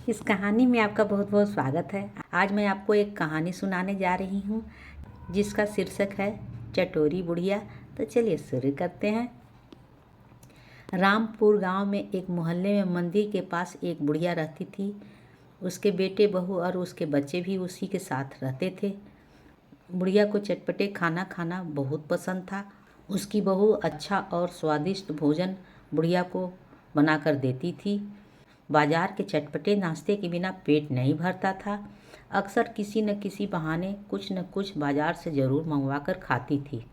इस कहानी में आपका बहुत बहुत स्वागत है। आज मैं आपको एक कहानी सुनाने जा रही हूँ जिसका शीर्षक है चटोरी बुढ़िया। तो चलिए शुरू करते हैं। रामपुर गांव में एक मोहल्ले में मंदिर के पास एक बुढ़िया रहती थी। उसके बेटे बहू और उसके बच्चे भी उसी के साथ रहते थे। बुढ़िया को चटपटे खाना खाना बहुत पसंद था। उसकी बहू अच्छा और स्वादिष्ट भोजन बुढ़िया को बनाकर देती थी। बाजार के चटपटे नाश्ते के बिना पेट नहीं भरता था। अक्सर किसी न किसी बहाने कुछ न कुछ बाजार से ज़रूर मंगवा कर खाती थी,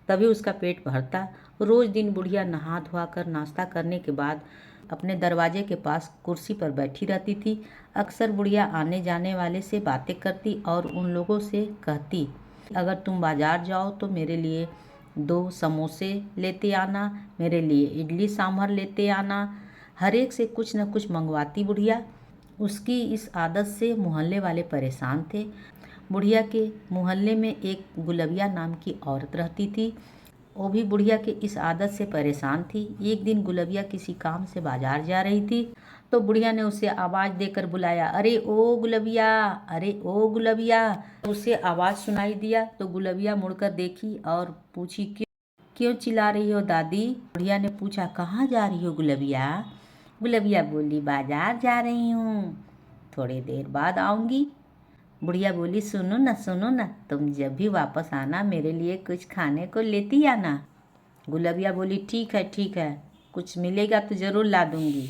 तभी उसका पेट भरता। रोज़ दिन बुढ़िया नहा धोआ कर नाश्ता करने के बाद अपने दरवाजे के पास कुर्सी पर बैठी रहती थी। अक्सर बुढ़िया आने जाने वाले से बातें करती और उन लोगों से कहती, अगर तुम बाजार जाओ तो मेरे लिए 2 समोसे लेते आना, मेरे लिए इडली सांभर लेते आना। हर एक से कुछ न कुछ मंगवाती बुढ़िया। उसकी इस आदत से मोहल्ले वाले परेशान थे। बुढ़िया के मोहल्ले में एक गुलबिया नाम की औरत रहती थी। वो भी बुढ़िया के इस आदत से परेशान थी। एक दिन गुलबिया किसी काम से बाजार जा रही थी तो बुढ़िया ने उसे आवाज़ देकर बुलाया, अरे ओ गुलबिया, अरे ओ गुलबिया। उसे आवाज़ सुनाई दिया तो गुलबिया मुड़कर देखी और पूछी, क्यों चिल्ला रही हो दादी? बुढ़िया ने पूछा, कहाँ जा रही हो गुलबिया? गुलबिया बोली, बाजार जा रही हूँ, थोड़ी देर बाद आऊँगी। बुढ़िया बोली, सुनो ना, तुम जब भी वापस आना मेरे लिए कुछ खाने को लेती आना। गुलबिया बोली, ठीक है, कुछ मिलेगा तो ज़रूर ला दूँगी।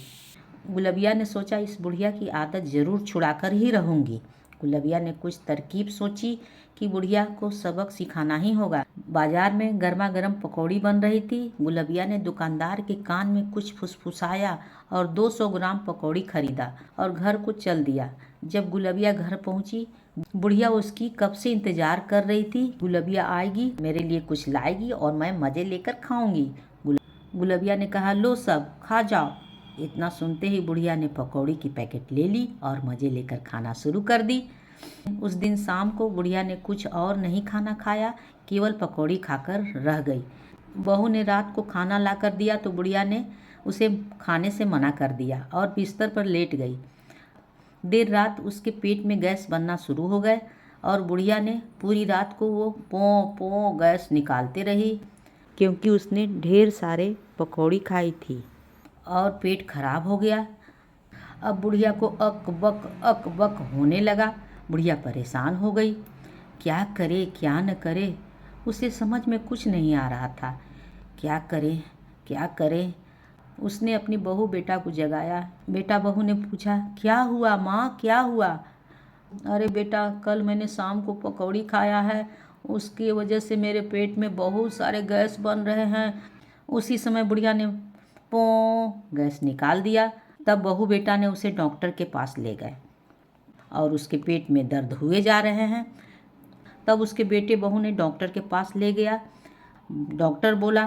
गुलबिया ने सोचा, इस बुढ़िया की आदत ज़रूर छुड़ा कर ही रहूँगी। गुलबिया ने कुछ तरकीब सोची कि बुढ़िया को सबक सिखाना ही होगा। बाजार में गर्मा गर्म पकौड़ी बन रही थी। गुलबिया ने दुकानदार के कान में कुछ फुसफुसाया और 200 ग्राम पकौड़ी खरीदा और घर को चल दिया। जब गुलबिया घर पहुंची, बुढ़िया उसकी कब से इंतजार कर रही थी। गुलबिया आएगी, मेरे लिए कुछ लाएगी और मैं मज़े लेकर खाऊंगी। गुलबिया ने कहा, लो सब खा जाओ। इतना सुनते ही बुढ़िया ने पकौड़ी की पैकेट ले ली और मज़े लेकर खाना शुरू कर दी। उस दिन शाम को बुढ़िया ने कुछ और नहीं खाना खाया, केवल पकौड़ी खाकर रह गई। बहू ने रात को खाना ला कर दिया तो बुढ़िया ने उसे खाने से मना कर दिया और बिस्तर पर लेट गई। देर रात उसके पेट में गैस बनना शुरू हो गए और बुढ़िया ने पूरी रात को वो पों पों गैस निकालते रही, क्योंकि उसने ढेर सारे पकौड़ी खाई थी और पेट खराब हो गया। अब बुढ़िया को अक बक होने लगा। बुढ़िया परेशान हो गई, क्या करे क्या न करे, उसे समझ में कुछ नहीं आ रहा था। क्या करे। उसने अपनी बहू बेटा को जगाया। बेटा बहू ने पूछा, क्या हुआ माँ, क्या हुआ? अरे बेटा, कल मैंने शाम को पकौड़ी खाया है, उसकी वजह से मेरे पेट में बहुत सारे गैस बन रहे हैं। उसी समय बुढ़िया ने पों गैस निकाल दिया। तब बहू बेटा ने उसे डॉक्टर के पास ले गए और उसके पेट में दर्द हुए जा रहे हैं। तब उसके बेटे बहू ने डॉक्टर के पास ले गया। डॉक्टर बोला,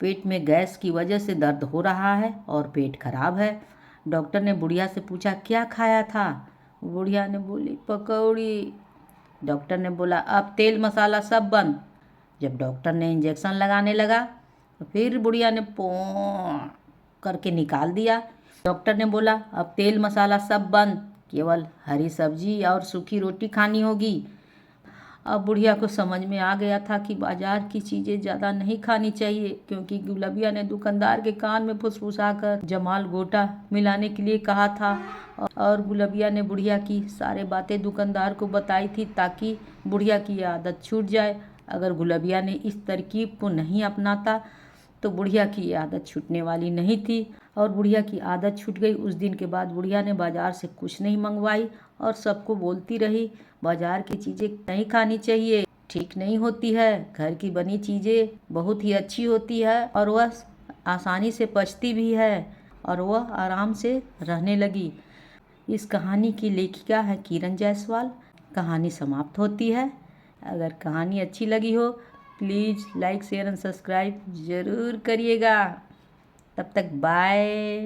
पेट में गैस की वजह से दर्द हो रहा है और पेट खराब है। डॉक्टर ने बुढ़िया से पूछा, क्या खाया था? बुढ़िया ने बोली, पकौड़ी। डॉक्टर ने बोला, अब तेल मसाला सब बंद। जब डॉक्टर ने इंजेक्शन लगाने लगा तो फिर बुढ़िया ने पों करके निकाल दिया। डॉक्टर ने बोला, अब तेल मसाला सब बंद, केवल हरी सब्जी और सूखी रोटी खानी होगी। अब बुढ़िया को समझ में आ गया था कि बाजार की चीज़ें ज़्यादा नहीं खानी चाहिए, क्योंकि गुलबिया ने दुकानदार के कान में फुसफुसाकर जमाल गोटा मिलाने के लिए कहा था और गुलबिया ने बुढ़िया की सारे बातें दुकानदार को बताई थी ताकि बुढ़िया की आदत छूट जाए। अगर गुलबिया ने इस तरकीब को नहीं अपनाता तो बुढ़िया की आदत छूटने वाली नहीं थी और बुढ़िया की आदत छूट गई। उस दिन के बाद बुढ़िया ने बाजार से कुछ नहीं मंगवाई और सबको बोलती रही, बाजार की चीज़ें नहीं खानी चाहिए, ठीक नहीं होती है। घर की बनी चीज़ें बहुत ही अच्छी होती है और वह आसानी से पचती भी है। और वह आराम से रहने लगी। इस कहानी की लेखिका है किरण जायसवाल। कहानी समाप्त होती है। अगर कहानी अच्छी लगी हो please like share and subscribe ज़रूर करिएगा। तब तक बाय।